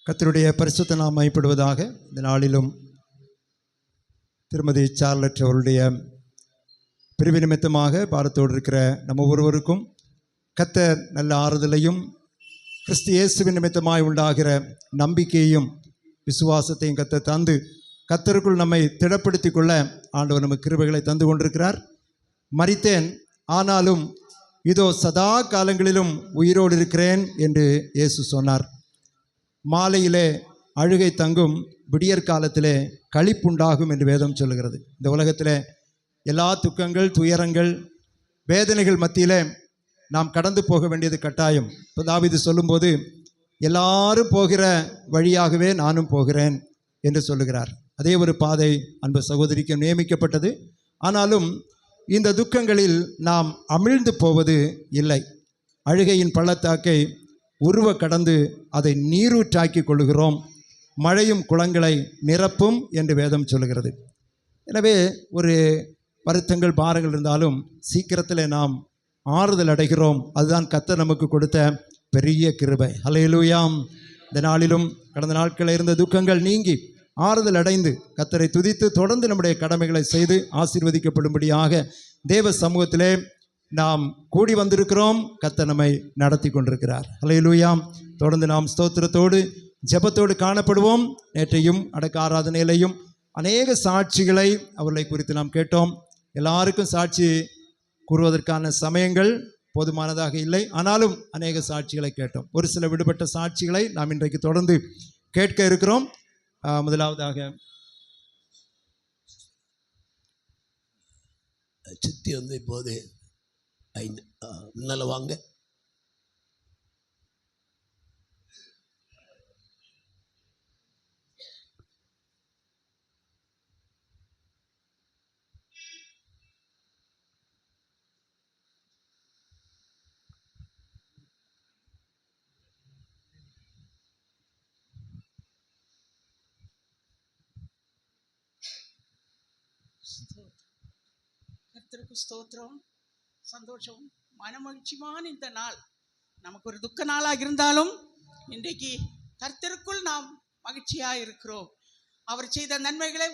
கர்த்தருடைய பரிசுத்த நாமம் மகிமைப்படுவதாக. இந்த நாளிலும் திருமதி சார்லட் அவருடைய பிரிவு நிமித்தமாக பாரத்தோடு இருக்கிற நம்ம ஒவ்வொருவருக்கும் கர்த்தர் நல்ல ஆறுதலையும் கிறிஸ்து இயேசுவின் நிமித்தமாய் உண்டாகிற நம்பிக்கையையும் விசுவாசத்தையும் கர்த்தர் தந்து கர்த்தருக்குள் நம்மை திடப்படுத்தி கொள்ள ஆண்டவர் நமக்கு கிருபைகளை தந்து கொண்டிருக்கிறார். மரித்தேன், ஆனாலும் இதோ சதா காலங்களிலும் உயிரோடு இருக்கிறேன் என்று இயேசு சொன்னார். மாலையிலே அழுகை தங்கும், விடியற் காலத்திலே களிப்புண்டாகும் என்று வேதம் சொல்லுகிறது. இந்த உலகத்தில் எல்லா துக்கங்கள், துயரங்கள், வேதனைகள் மத்தியிலே நாம் கடந்து போக வேண்டியது கட்டாயம். இப்போ தாவீது சொல்லும்போது எல்லாரும் போகிற வழியாகவே நானும் போகிறேன் என்று சொல்லுகிறார். அதே ஒரு பாதை அன்பு சகோதரிக்கு நியமிக்கப்பட்டது. ஆனாலும் இந்த துக்கங்களில் நாம் அமிழ்ந்து போவது இல்லை. அழுகையின் பள்ளத்தாக்கை உருவ கடந்து அதை நீரூற்றாக்கி கொள்கிறோம். மழையும் குளங்களை நிரப்பும் என்று வேதம் சொல்லுகிறது. எனவே ஒரு வருத்தங்கள், பாரங்கள் இருந்தாலும் சீக்கிரத்தில் நாம் ஆறுதல் அடைகிறோம். அதுதான் கர்த்தர் நமக்கு கொடுத்த பெரிய கிருபை. ஹல்லேலூயா. இந்த நாளிலும் கடந்த நாட்களில் இருந்த துக்கங்கள் நீங்கி ஆறுதல் அடைந்து கர்த்தரை துதித்து தொடர்ந்து நம்முடைய கடமைகளை செய்து ஆசீர்வதிக்கப்படும்படியாக தேவ சமூகத்திலே நாம் கூடி வந்திருக்கிறோம். கர்த்தர் நம்மை நடத்தி கொண்டிருக்கிறார். ஹல்லேலூயா. தொடர்ந்து நாம் ஸ்தோத்திரத்தோடு ஜெபத்தோடு காணப்படுவோம். நேற்றையும் அடக்க ஆராதனையிலையும் அநேக சாட்சிகளை அவர்களை குறித்து நாம் கேட்டோம். எல்லாருக்கும் சாட்சி கூறுவதற்கான சமயங்கள் போதுமானதாக இல்லை. ஆனாலும் அநேக சாட்சிகளை கேட்டோம். ஒரு சில விடுபட்ட சாட்சிகளை நாம் இன்றைக்கு தொடர்ந்து கேட்க இருக்கிறோம். முதலாவதாக சித்தி இப்போது முன்னால வாங்க. கர்த்தருக்கு ஸ்தோத்திரம், சந்தோஷம், மனமகிழ்ச்சியான இந்த நாள் நமக்கு ஒரு துக்க நாளாக இருந்தாலும் இன்றைக்கு கர்த்தருக்குள் நாம் மகிழ்ச்சியாக இருக்கிறோம். அவர் செய்த நன்மைகளை